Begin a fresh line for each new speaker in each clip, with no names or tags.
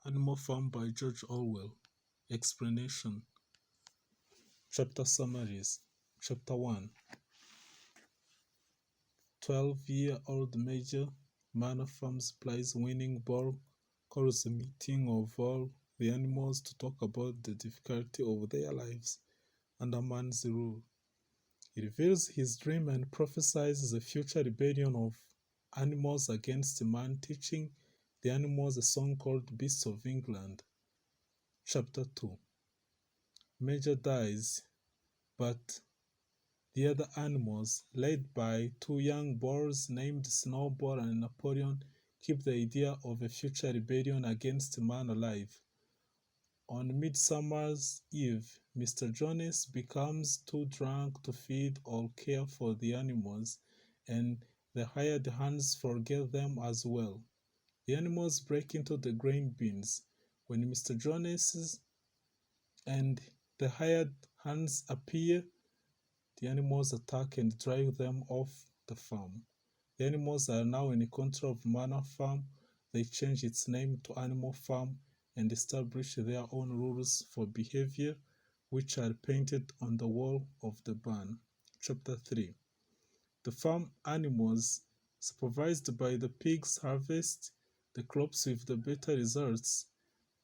Animal Farm by George Orwell. Explanation. Chapter summaries. Chapter 1. 12-year-old Major Manor Farm prize winning ball calls a meeting of all the animals to talk about the difficulty of their lives under man's rule. He reveals his dream and prophesies the future rebellion of animals against man, teaching the animals a song called Beasts of England. Chapter 2. Major dies, but the other animals, led by two young boars named Snowball and Napoleon, keep the idea of a future rebellion against man alive. On Midsummer's Eve, Mr. Jones becomes too drunk to feed or care for the animals, and the hired hands forget them as well. The animals break into the grain bins. When Mr. Jones and the hired hands appear, the animals attack and drive them off the farm. The animals are now in control of Manor Farm. They change its name to Animal Farm and establish their own rules for behavior, which are painted on the wall of the barn. Chapter 3. The farm animals, supervised by the pigs, harvest the crops with the better results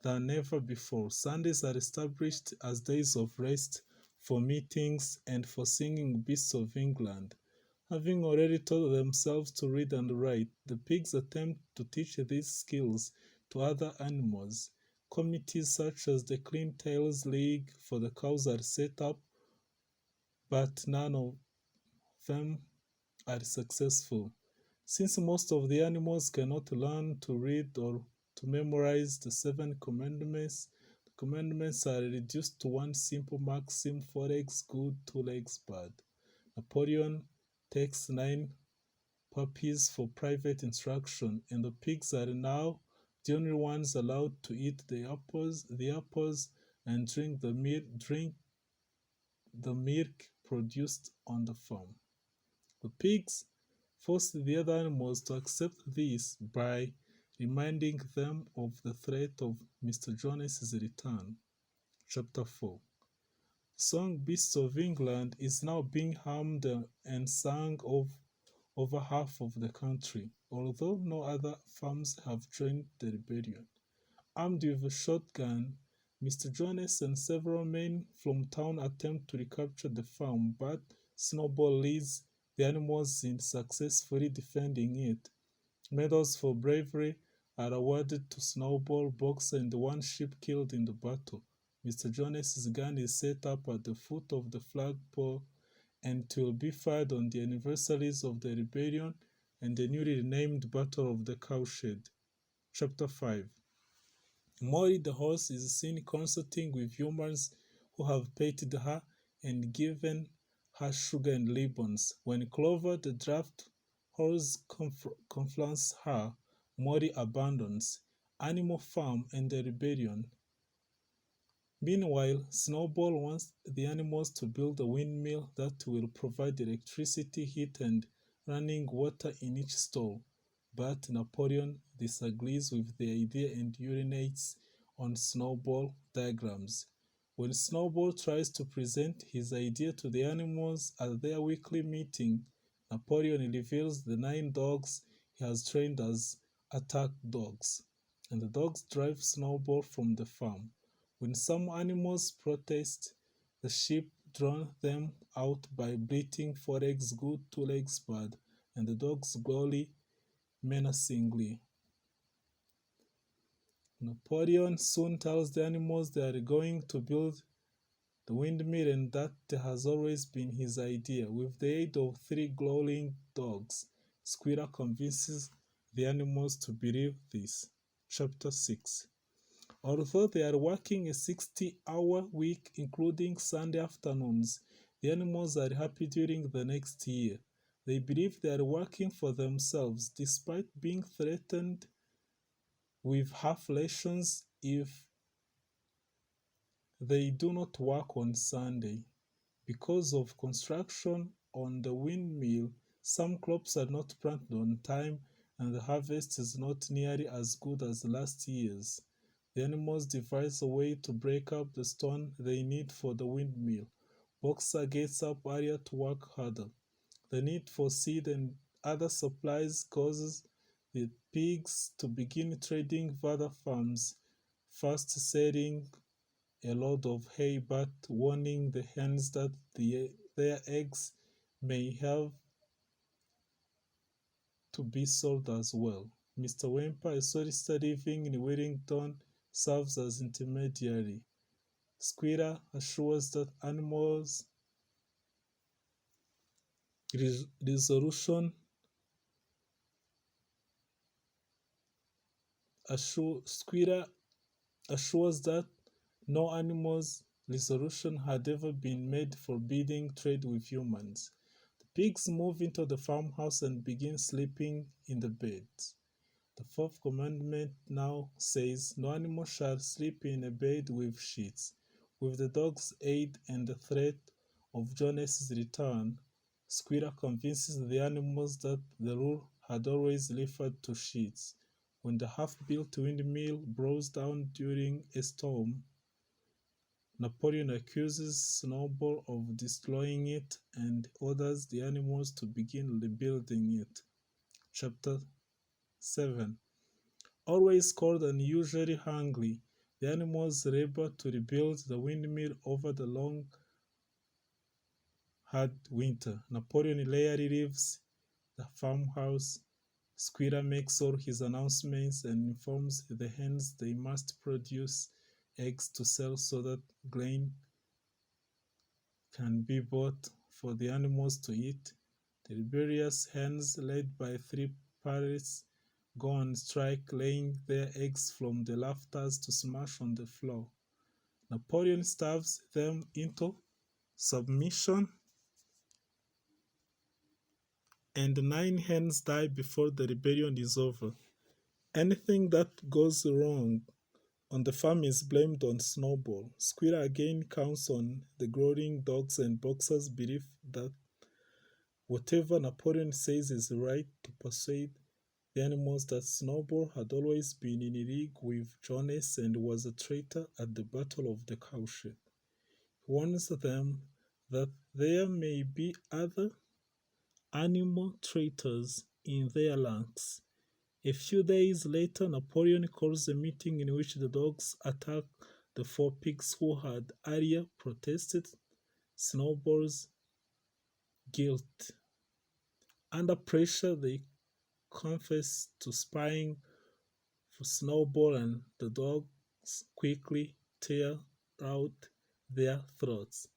than ever before. Sundays are established as days of rest for meetings and for singing Beasts of England. Having already taught themselves to read and write, the pigs attempt to teach these skills to other animals. Committees such as the Clean Tails League for the cows are set up, but none of them are successful. Since most of the animals cannot learn to read or to memorize the 7 commandments, the commandments are reduced to one simple maxim: 4 eggs good, 2 legs bad. Napoleon takes 9 puppies for private instruction, and the pigs are now the only ones allowed to eat the apples and drink the milk produced on the farm. The pigs force the other animals to accept this by reminding them of the threat of Mr. Jones's return. Chapter 4. The song Beasts of England is now being hummed and sung over half of the country, although no other farms have joined the rebellion. Armed with a shotgun, Mr. Jones and several men from town attempt to recapture the farm, but Snowball leads the animals in successfully defending it. Medals for bravery are awarded to Snowball, Boxer, and one sheep killed in the battle. Mr. Jones's gun is set up at the foot of the flagpole, and it will be fired on the anniversaries of the rebellion and the newly renamed Battle of the Cowshed. Chapter 5. Molly the horse is seen consulting with humans who have petted her and given her sugar and ribbons. When Clover the draft horse confronts her, Molly abandons Animal Farm and the rebellion. Meanwhile, Snowball wants the animals to build a windmill that will provide electricity, heat, and running water in each stall. But Napoleon disagrees with the idea and urinates on Snowball diagrams. When Snowball tries to present his idea to the animals at their weekly meeting, Napoleon reveals the 9 dogs he has trained as attack dogs, and the dogs drive Snowball from the farm. When some animals protest, the sheep drown them out by bleating 4 eggs good, 2 legs bad, and the dogs growl menacingly. Napoleon soon tells the animals they are going to build the windmill and that has always been his idea. With the aid of 3 growling dogs, Squirrel convinces the animals to believe this. Chapter 6. Although they are working a 60-hour week, including Sunday afternoons, the animals are happy during the next year. They believe they are working for themselves, despite being threatened with half rations if they do not work on Sunday. Because of construction on the windmill, some crops are not planted on time and the harvest is not nearly as good as last year's. The animals devise a way to break up the stone they need for the windmill. Boxer gets up earlier to work harder. The need for seed and other supplies causes the pigs to begin trading with other farms, first selling a load of hay but warning the hens that their eggs may have to be sold as well. Mr. Wemper, a solicitor living in Wellington, serves as intermediary. Squirrel assures that animals' resolution Squirrel assures that no animal's resolution had ever been made forbidding trade with humans. The pigs move into the farmhouse and begin sleeping in the beds. The fourth commandment now says, no animal shall sleep in a bed with sheets. With the dog's aid and the threat of Jones's return, Squirrel convinces the animals that the rule had always referred to sheets. When the half-built windmill blows down during a storm, Napoleon accuses Snowball of destroying it and orders the animals to begin rebuilding it. Chapter 7. Always cold and usually hungry, the animals labor to rebuild the windmill over the long, hard winter. Napoleon rarely leaves the farmhouse. Squirrel makes all his announcements and informs the hens they must produce eggs to sell so that grain can be bought for the animals to eat. The rebellious hens, led by 3 parrots, go on strike, laying their eggs from the rafters to smash on the floor. Napoleon starves them into submission, and 9 hens die before the rebellion is over. Anything that goes wrong on the farm is blamed on Snowball. Squirrel again counts on the growling dogs and Boxer's belief that whatever Napoleon says is right to persuade the animals that Snowball had always been in league with Jones and was a traitor at the Battle of the Cowshed. He warns them that there may be other animal traitors in their ranks. A few days later, Napoleon calls a meeting in which the dogs attack the 4 pigs who had earlier protested Snowball's guilt. Under pressure, they confess to spying for Snowball, and the dogs quickly tear out their throats.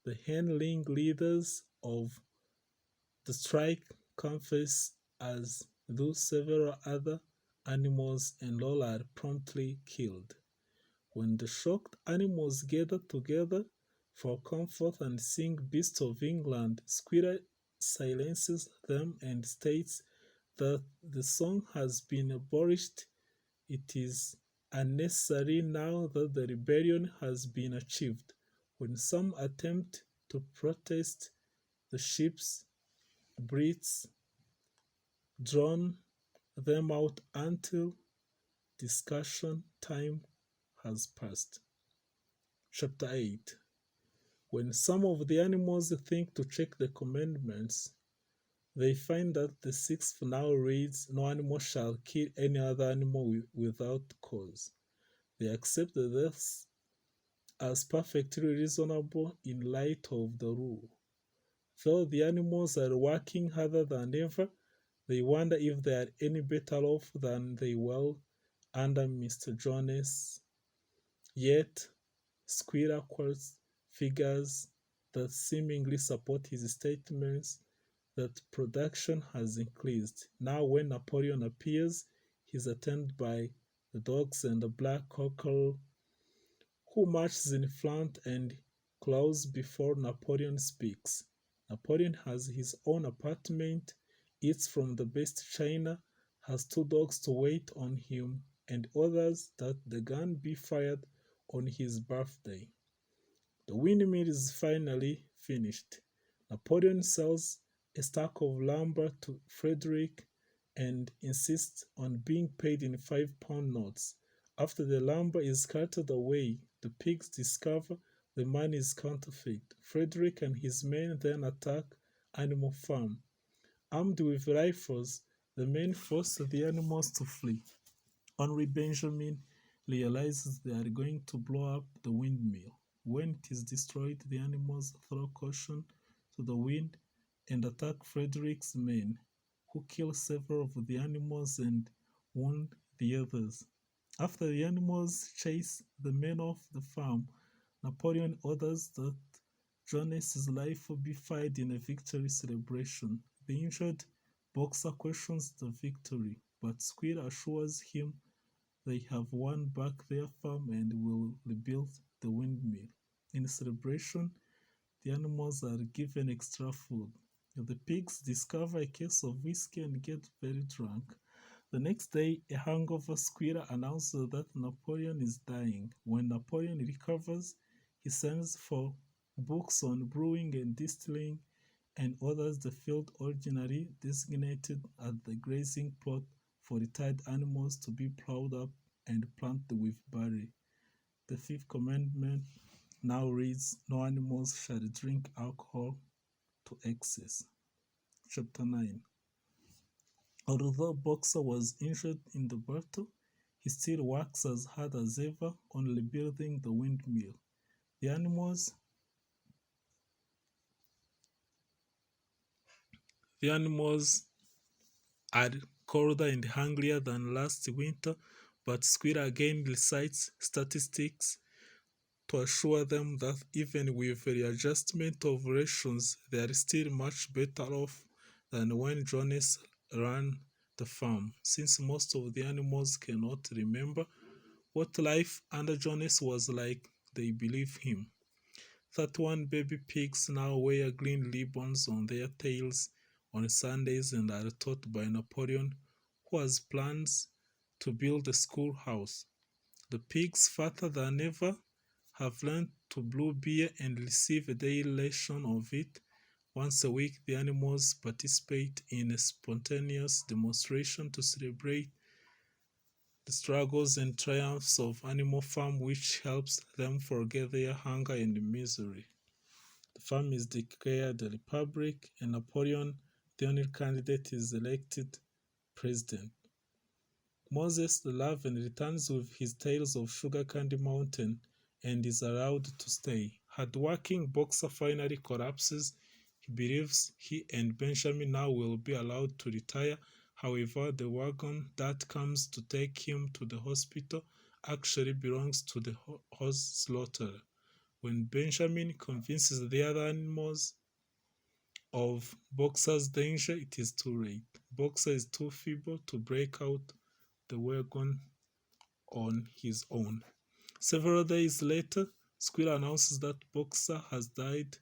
The hen ringleaders of the strike confess, as do several other animals, and all are promptly killed. When the shocked animals gather together for comfort and sing Beasts of England, Squirrel silences them and states that the song has been abolished. It is unnecessary now that the rebellion has been achieved. When some attempt to protest, the ship's breeze drown them out until discussion time has passed. Chapter 8. When some of the animals think to check the commandments, they find that the 6th now reads, no animal shall kill any other animal without cause. They accept this as perfectly reasonable in light of the rule. Though the animals are working harder than ever, they wonder if they are any better off than they were under Mr. Jones. Yet, Squirrel quotes figures that seemingly support his statements that production has increased. Now, when Napoleon appears, he is attended by the dogs and the black cockerel, who marches in front and close before Napoleon speaks. Napoleon has his own apartment, eats from the best china, has 2 dogs to wait on him, and orders that the gun be fired on his birthday. The windmill is finally finished. Napoleon sells a stack of lumber to Frederick and insists on being paid in 5-pound notes. After the lumber is carted away, the pigs discover the money is counterfeit. Frederick and his men then attack Animal Farm. Armed with rifles, the men force the animals to flee. Only Benjamin realizes they are going to blow up the windmill. When it is destroyed, the animals throw caution to the wind and attack Frederick's men, who kill several of the animals and wound the others. After the animals chase the men off the farm, Napoleon orders that Jones's life be fired in a victory celebration. The injured boxer questions the victory, but Squid assures him they have won back their farm and will rebuild the windmill. In celebration, the animals are given extra food. The pigs discover a case of whiskey and get very drunk. The next day, a hangover squirrel announces that Napoleon is dying. When Napoleon recovers, he sends for books on brewing and distilling and orders the field originally designated as the grazing plot for retired animals to be plowed up and planted with barley. The fifth commandment now reads, "No animals shall drink alcohol to excess." Chapter 9. Although Boxer was injured in the battle, he still works as hard as ever on rebuilding the windmill. The animals the animals are colder and hungrier than last winter, but Squid again recites statistics to assure them that even with readjustment of rations, they are still much better off than when Jones ran the farm, since most of the animals cannot remember what life under Jones was like. They believe him. 31 baby pigs now wear green ribbons on their tails on Sundays and are taught by Napoleon, who has plans to build a schoolhouse. The pigs, fatter than ever, have learned to brew beer and receive a daily ration of it. Once a week, the animals participate in a spontaneous demonstration to celebrate the struggles and triumphs of Animal Farm, which helps them forget their hunger and misery. The farm is declared a republic, and Napoleon, the only candidate, is elected president. Moses the Raven returns with his tales of Sugar Candy Mountain and is allowed to stay. Hardworking Boxer finally collapses. He believes he and Benjamin now will be allowed to retire. However, the wagon that comes to take him to the hospital actually belongs to the horse slaughterer. When Benjamin convinces the other animals of Boxer's danger, it is too late. Boxer is too feeble to break out the wagon on his own. Several days later, Squirrel announces that Boxer has died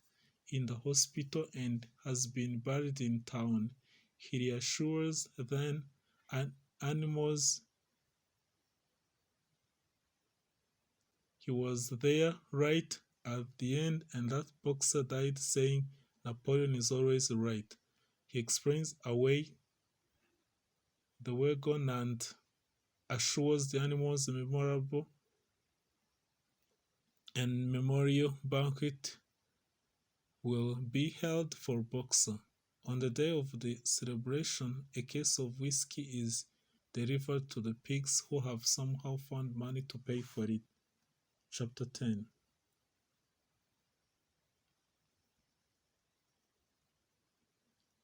in the hospital and has been buried in town. He reassures then animals he was there right at the end and that Boxer died, saying Napoleon is always right. He explains away the wagon and assures the animals a memorable and memorial banquet will be held for Boxer. On the day of the celebration, a case of whiskey is delivered to the pigs who have somehow found money to pay for it. Chapter 10.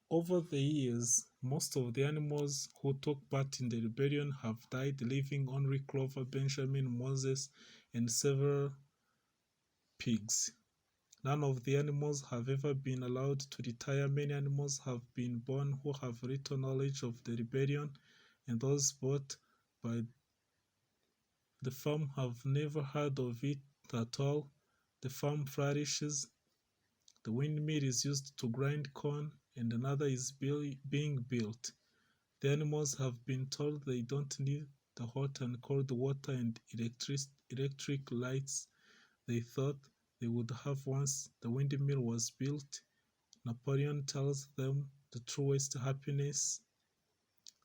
Over the years, most of the animals who took part in the rebellion have died, leaving only Clover, Benjamin, Moses, and several pigs. None of the animals have ever been allowed to retire. Many animals have been born who have little knowledge of the rebellion, and those bought by the farm have never heard of it at all. The farm flourishes. The windmill is used to grind corn, and another is being built. The animals have been told they don't need the hot and cold water and electric lights they thought they would have once the windmill was built. Napoleon tells them the truest happiness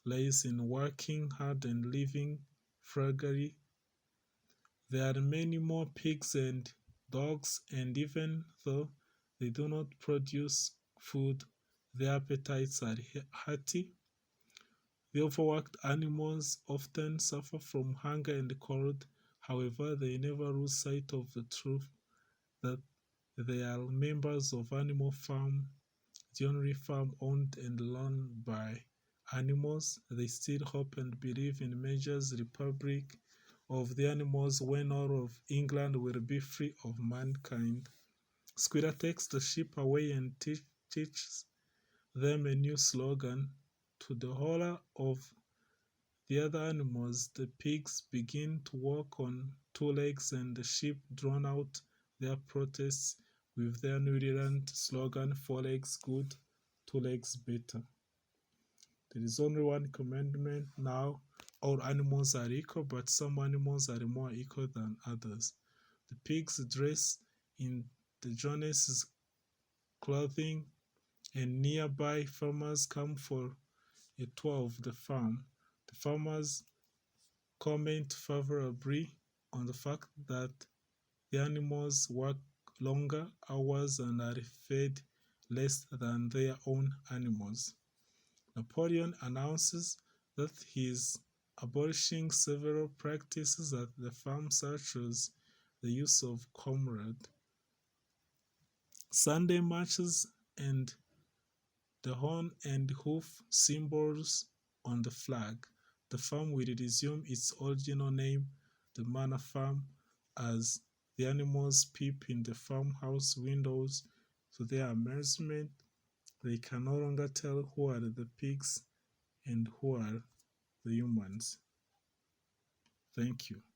lies in working hard and living frugally. There are many more pigs and dogs, and even though they do not produce food, their appetites are hearty. The overworked animals often suffer from hunger and cold. However, they never lose sight of the truth that they are members of animal farm, the only farm owned and run by animals. They still hope and believe in Major's Republic of the animals when all of England will be free of mankind. Squirrel takes the sheep away and teaches them a new slogan. To the horror of the other animals, the pigs begin to walk on two legs, and the sheep drown out their protests with their newly learned slogan, four legs good, two legs better. There is only one commandment now. All animals are equal, but some animals are more equal than others. The pigs dress in the Jonas' clothing, and nearby farmers come for a tour of the farm. The farmers comment favorably on the fact that the animals work longer hours and are fed less than their own animals. Napoleon announces that he is abolishing several practices at the farm, such as the use of comrade, Sunday marches, and the horn and hoof symbols on the flag. The farm will resume its original name, the Manor Farm, as the animals peep in the farmhouse windows. To their amazement, they can no longer tell who are the pigs and who are the humans. Thank you.